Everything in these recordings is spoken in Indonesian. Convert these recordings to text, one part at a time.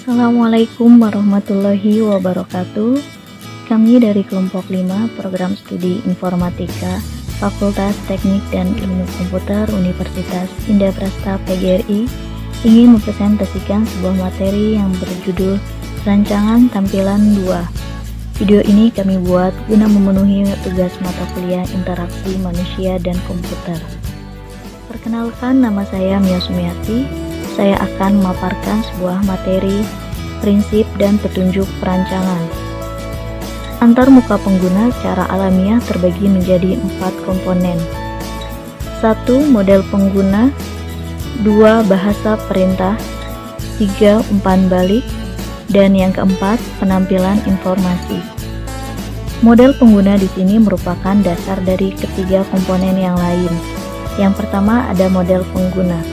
Assalamualaikum warahmatullahi wabarakatuh. Kami dari kelompok 5 Program Studi Informatika Fakultas Teknik dan Ilmu Komputer Universitas Indraprastha PGRI ingin mempresentasikan sebuah materi yang berjudul Rancangan Tampilan 2. Video ini kami buat guna memenuhi tugas mata kuliah Interaksi Manusia dan Komputer. Perkenalkan, nama saya Mia Sumiati. Saya akan memaparkan sebuah materi, prinsip dan petunjuk perancangan. Antar muka pengguna secara alamiah terbagi menjadi 4 komponen. 1. Model pengguna. 2. Bahasa perintah. 3. Umpan balik. Dan yang keempat, penampilan informasi. Model pengguna di sini merupakan dasar dari ketiga komponen yang lain. Yang pertama ada model pengguna.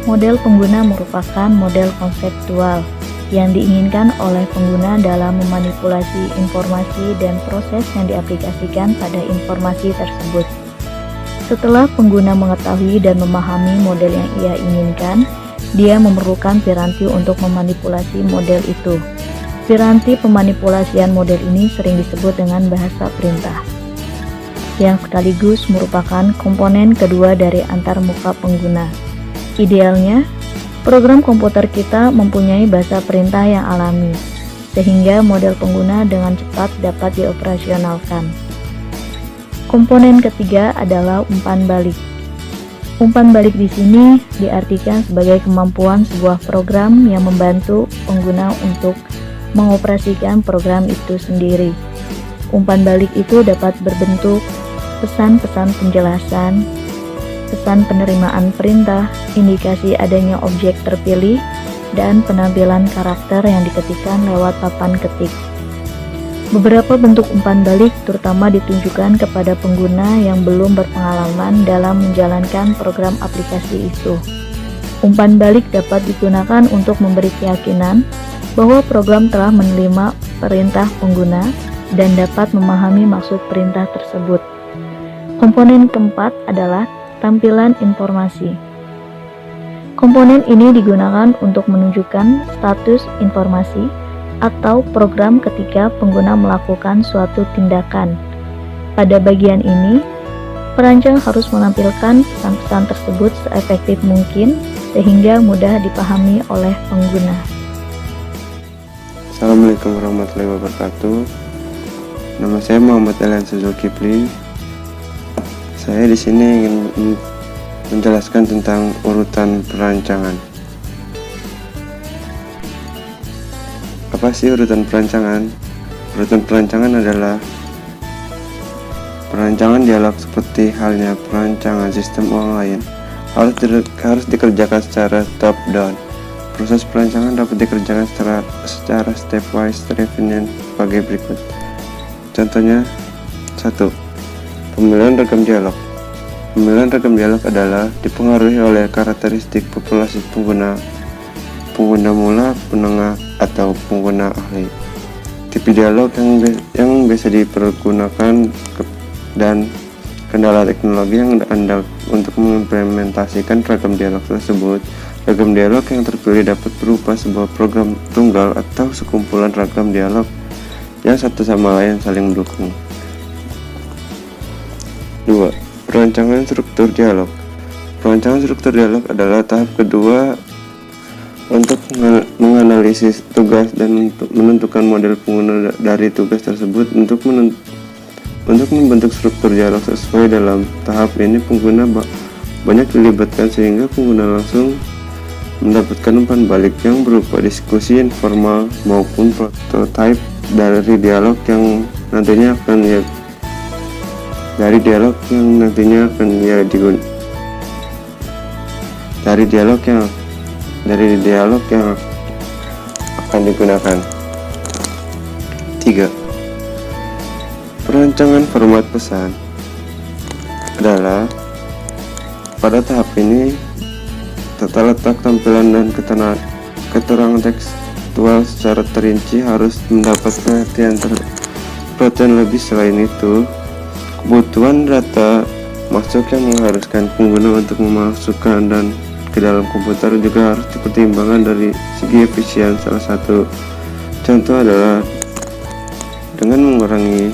Model pengguna merupakan model konseptual yang diinginkan oleh pengguna dalam memanipulasi informasi dan proses yang diaplikasikan pada informasi tersebut. Setelah pengguna mengetahui dan memahami model yang ia inginkan, dia memerlukan piranti untuk memanipulasi model itu. Piranti pemanipulasian model ini sering disebut dengan bahasa perintah, yang sekaligus merupakan komponen kedua dari antarmuka pengguna. Idealnya, program komputer kita mempunyai bahasa perintah yang alami, sehingga model pengguna dengan cepat dapat dioperasionalkan. Komponen ketiga adalah umpan balik. Umpan balik di sini diartikan sebagai kemampuan sebuah program yang membantu pengguna untuk mengoperasikan program itu sendiri. Umpan balik itu dapat berbentuk pesan-pesan penjelasan, pesan penerimaan perintah, indikasi adanya objek terpilih, dan penampilan karakter yang diketikkan lewat papan ketik. Beberapa bentuk umpan balik terutama ditunjukkan kepada pengguna yang belum berpengalaman dalam menjalankan program aplikasi itu. Umpan balik dapat digunakan untuk memberi keyakinan bahwa program telah menerima perintah pengguna dan dapat memahami maksud perintah tersebut. Komponen keempat adalah tampilan informasi. Komponen ini digunakan untuk menunjukkan status informasi atau program ketika pengguna melakukan suatu tindakan. Pada bagian ini, perancang harus menampilkan pesan-pesan tersebut seefektif mungkin sehingga mudah dipahami oleh pengguna. Assalamualaikum warahmatullahi wabarakatuh. Nama saya Muhammad Elian Zulkifli. Saya di sini ingin menjelaskan tentang urutan perancangan. Apa sih urutan perancangan? Urutan perancangan adalah perancangan dialog seperti halnya perancangan sistem online. Harus dikerjakan secara top down. Proses perancangan dapat dikerjakan secara stepwise refined sebagai berikut. Contohnya, 1. Pemilihan ragam dialog. Pemilihan ragam dialog adalah dipengaruhi oleh karakteristik populasi pengguna mula, penengah, atau pengguna ahli. Tipe dialog yang biasa dipergunakan dan kendala teknologi yang andal untuk mengimplementasikan ragam dialog tersebut. Ragam dialog yang terpilih dapat berupa sebuah program tunggal atau sekumpulan ragam dialog yang satu sama lain saling mendukung. 2. Perancangan struktur dialog. Perancangan struktur dialog adalah tahap kedua untuk menganalisis tugas dan menentukan model pengguna dari tugas tersebut untuk membentuk struktur dialog sesuai. Dalam tahap ini pengguna banyak dilibatkan sehingga pengguna langsung mendapatkan umpan balik yang berupa diskusi informal maupun prototipe dari dialog yang nantinya akan digunakan. 3. Perancangan format pesan adalah pada tahap ini tata letak tampilan dan keterangan tekstual secara terinci harus mendapat perhatian lebih. Selain itu, kebutuhan data masuk yang mengharuskan pengguna untuk memasukkan dan ke dalam komputer juga harus dipertimbangkan dari segi efisien. Salah satu contoh adalah dengan mengurangi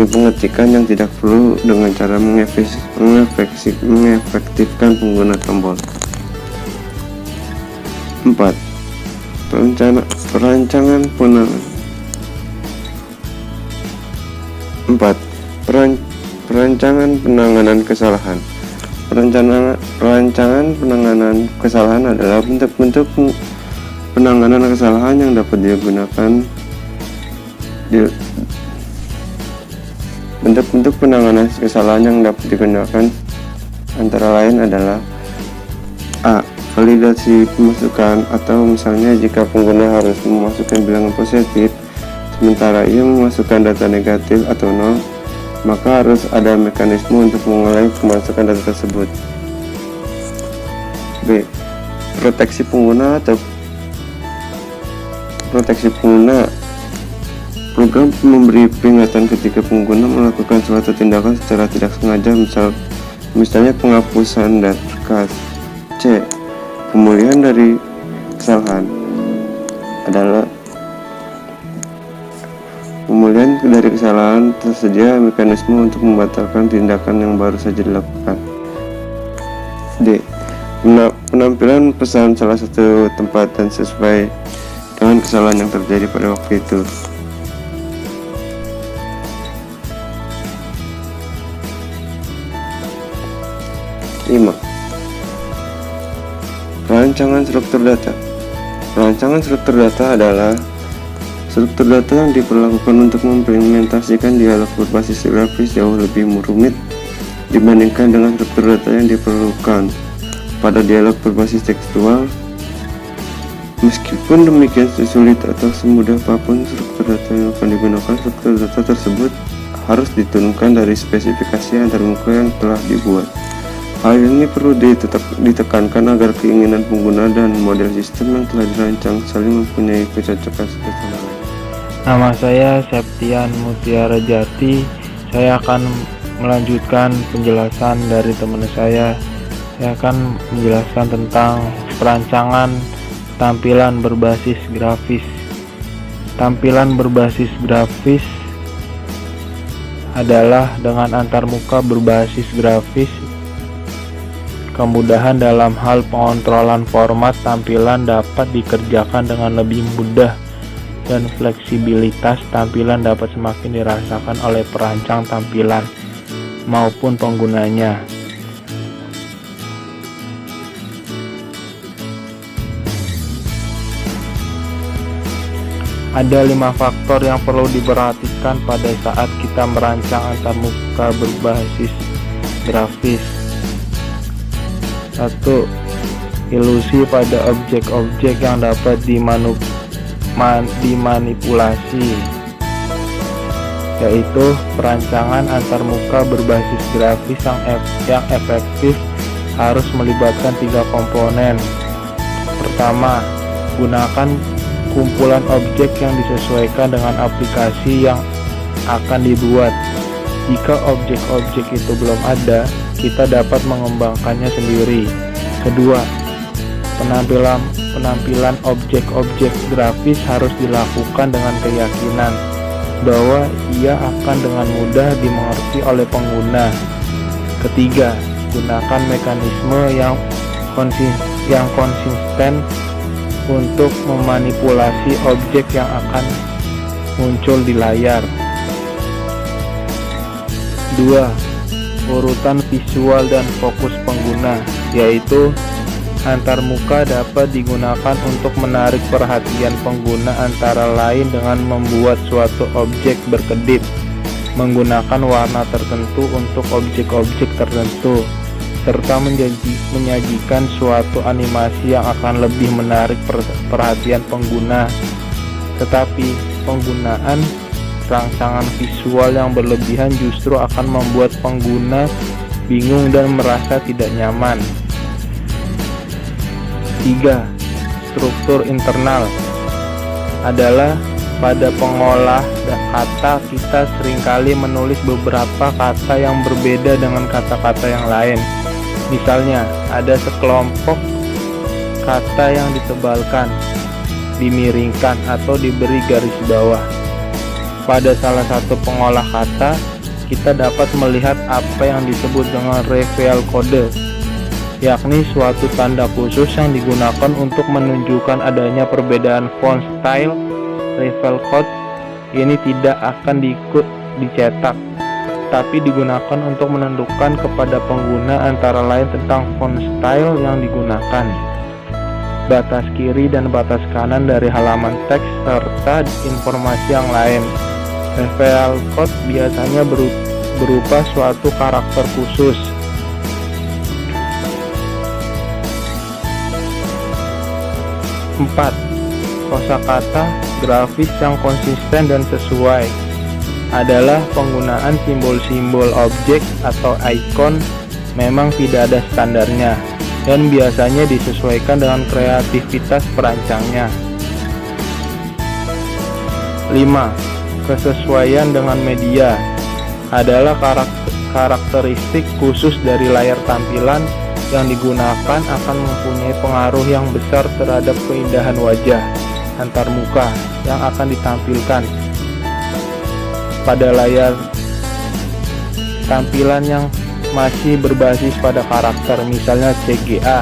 pengetikan yang tidak perlu dengan cara mengefektifkan pengguna tombol. 4. Perancangan penanganan kesalahan. Perancangan penanganan kesalahan adalah bentuk-bentuk penanganan kesalahan yang dapat digunakan bentuk-bentuk penanganan kesalahan yang dapat digunakan antara lain adalah A. Validasi pemasukan, atau misalnya jika pengguna harus memasukkan bilangan positif sementara ia memasukkan data negatif atau nol, maka harus ada mekanisme untuk mengulangi pemasukan data tersebut. B. Proteksi pengguna atau proteksi pengguna. Program memberi peringatan ketika pengguna melakukan suatu tindakan secara tidak sengaja, misalnya penghapusan berkas. C. Pemulihan dari kesalahan tersedia mekanisme untuk membatalkan tindakan yang baru saja dilakukan. D. Penampilan pesan salah satu tempat dan sesuai dengan kesalahan yang terjadi pada waktu itu. 5. Perancangan struktur data. Perancangan struktur data adalah struktur data yang diperlakukan untuk mengimplementasikan dialog berbasis grafis jauh lebih rumit dibandingkan dengan struktur data yang diperlukan pada dialog berbasis tekstual. Meskipun demikian, sesulit atau semudah apapun struktur data yang akan digunakan, struktur data tersebut harus diturunkan dari spesifikasi antarmuka yang telah dibuat. Hal ini perlu ditekankan agar keinginan pengguna dan model sistem yang telah dirancang saling mempunyai kecocokan satu sama lain. Nama saya Septian Mutiara Jati. Saya akan melanjutkan penjelasan dari teman saya. Saya akan menjelaskan tentang perancangan tampilan berbasis grafis. Tampilan berbasis grafis adalah dengan antarmuka berbasis grafis. Kemudahan dalam hal pengontrolan format tampilan dapat dikerjakan dengan lebih mudah dan fleksibilitas tampilan dapat semakin dirasakan oleh perancang tampilan maupun penggunanya. Ada 5 faktor yang perlu diperhatikan pada saat kita merancang antarmuka berbasis grafis. 1. Ilusi pada objek-objek yang dapat dimanipulasi, yaitu perancangan antarmuka berbasis grafis yang efektif harus melibatkan 3 komponen. Pertama, gunakan kumpulan objek yang disesuaikan dengan aplikasi yang akan dibuat. Jika objek-objek itu belum ada, kita dapat mengembangkannya sendiri. Kedua, penampilan objek-objek grafis harus dilakukan dengan keyakinan bahwa ia akan dengan mudah dimengerti oleh pengguna. Ketiga, gunakan mekanisme yang konsisten untuk memanipulasi objek yang akan muncul di layar. 2. Urutan visual dan fokus pengguna, yaitu antarmuka dapat digunakan untuk menarik perhatian pengguna antara lain dengan membuat suatu objek berkedip, menggunakan warna tertentu untuk objek-objek tertentu, serta menyajikan suatu animasi yang akan lebih menarik perhatian pengguna. Tetapi penggunaan rangsangan visual yang berlebihan justru akan membuat pengguna bingung dan merasa tidak nyaman. 3. Struktur internal adalah Pada pengolah kata, kita seringkali menulis beberapa kata yang berbeda dengan kata-kata yang lain. Misalnya, ada sekelompok kata yang ditebalkan, dimiringkan, atau diberi garis bawah. Pada salah satu pengolah kata, kita dapat melihat apa yang disebut dengan reveal code, yakni suatu tanda khusus yang digunakan untuk menunjukkan adanya perbedaan font style. Reveal code ini tidak akan dicetak, tapi digunakan untuk menentukan kepada pengguna antara lain tentang font style yang digunakan, batas kiri dan batas kanan dari halaman teks, serta informasi yang lain. Reveal code biasanya berupa suatu karakter khusus. 4. Kosakata grafis yang konsisten dan sesuai adalah penggunaan simbol-simbol objek atau ikon. Memang tidak ada standarnya dan biasanya disesuaikan dengan kreativitas perancangnya. 5. Kesesuaian dengan media adalah karakteristik khusus dari layar tampilan yang digunakan akan mempunyai pengaruh yang besar terhadap keindahan wajah antarmuka yang akan ditampilkan pada layar tampilan yang masih berbasis pada karakter, misalnya CGA.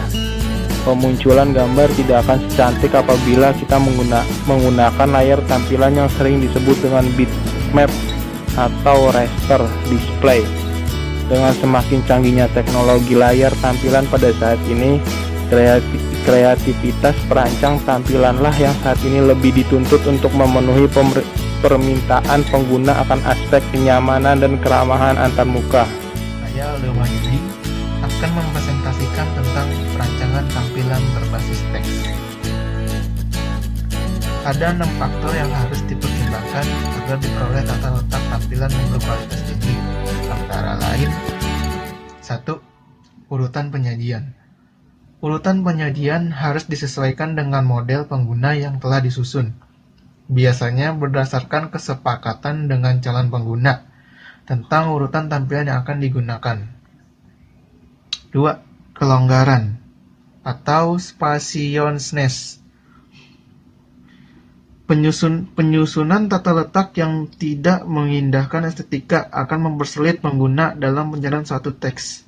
Pemunculan gambar tidak akan secantik apabila kita menggunakan layar tampilan yang sering disebut dengan bitmap atau raster display. Dengan semakin canggihnya teknologi layar tampilan pada saat ini, kreativitas perancang tampilanlah yang saat ini lebih dituntut untuk memenuhi permintaan pengguna akan aspek kenyamanan dan keramahan antarmuka. Saya Aldo Wahyudi akan mempresentasikan tentang perancangan tampilan berbasis teks. Ada 6 faktor yang harus dipertimbangkan agar diperoleh tata letak tampilan yang berkualitas tinggi, antara lain 1. Urutan penyajian. Urutan penyajian harus disesuaikan dengan model pengguna yang telah disusun, biasanya berdasarkan kesepakatan dengan calon pengguna tentang urutan tampilan yang akan digunakan. 2. Kelonggaran atau spaciousness. Penyusunan tata letak yang tidak mengindahkan estetika akan mempersulit pengguna dalam pencarian suatu teks.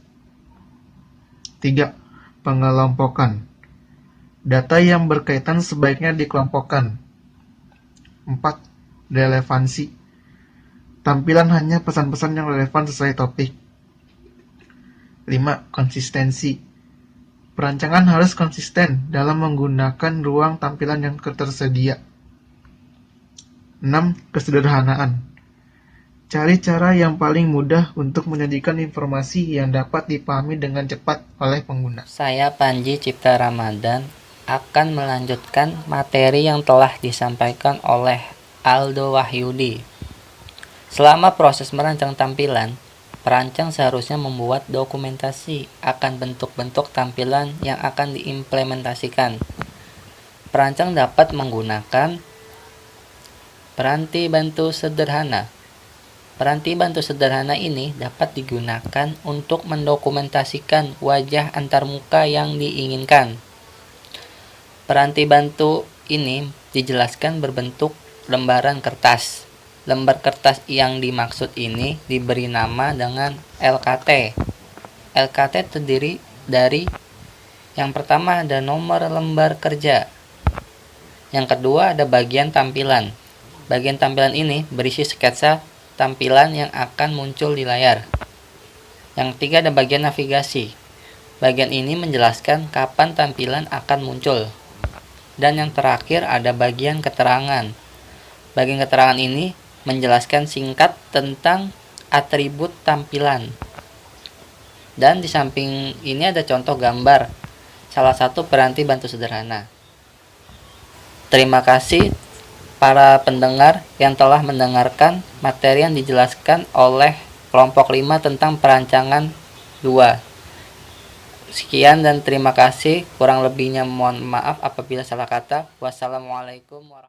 3. Pengelompokan. Data yang berkaitan sebaiknya dikelompokkan. 4. Relevansi. Tampilan hanya pesan-pesan yang relevan sesuai topik. 5. Konsistensi. Perancangan harus konsisten dalam menggunakan ruang tampilan yang tersedia. 6. Kesederhanaan. Cari cara yang paling mudah untuk menyajikan informasi yang dapat dipahami dengan cepat oleh pengguna. Saya Panji Cipta Ramadan akan melanjutkan materi yang telah disampaikan oleh Aldo Wahyudi. Selama proses merancang tampilan, perancang seharusnya membuat dokumentasi akan bentuk-bentuk tampilan yang akan diimplementasikan. Perancang dapat menggunakan peranti bantu sederhana. Peranti bantu sederhana ini dapat digunakan untuk mendokumentasikan wajah antarmuka yang diinginkan. Peranti bantu ini dijelaskan berbentuk lembaran kertas. Lembar kertas yang dimaksud ini diberi nama dengan LKT. LKT terdiri dari yang pertama ada nomor lembar kerja. Yang kedua ada bagian tampilan. Bagian tampilan ini berisi sketsa tampilan yang akan muncul di layar. Yang ketiga ada bagian navigasi. Bagian ini menjelaskan kapan tampilan akan muncul. Dan yang terakhir ada bagian keterangan. Bagian keterangan ini menjelaskan singkat tentang atribut tampilan. Dan di samping ini ada contoh gambar salah satu peranti bantu sederhana. Terima kasih para pendengar yang telah mendengarkan materi yang dijelaskan oleh kelompok 5 tentang perancangan 2. Sekian dan terima kasih. Kurang lebihnya mohon maaf apabila salah kata. Wassalamualaikum warahmatullahi wabarakatuh.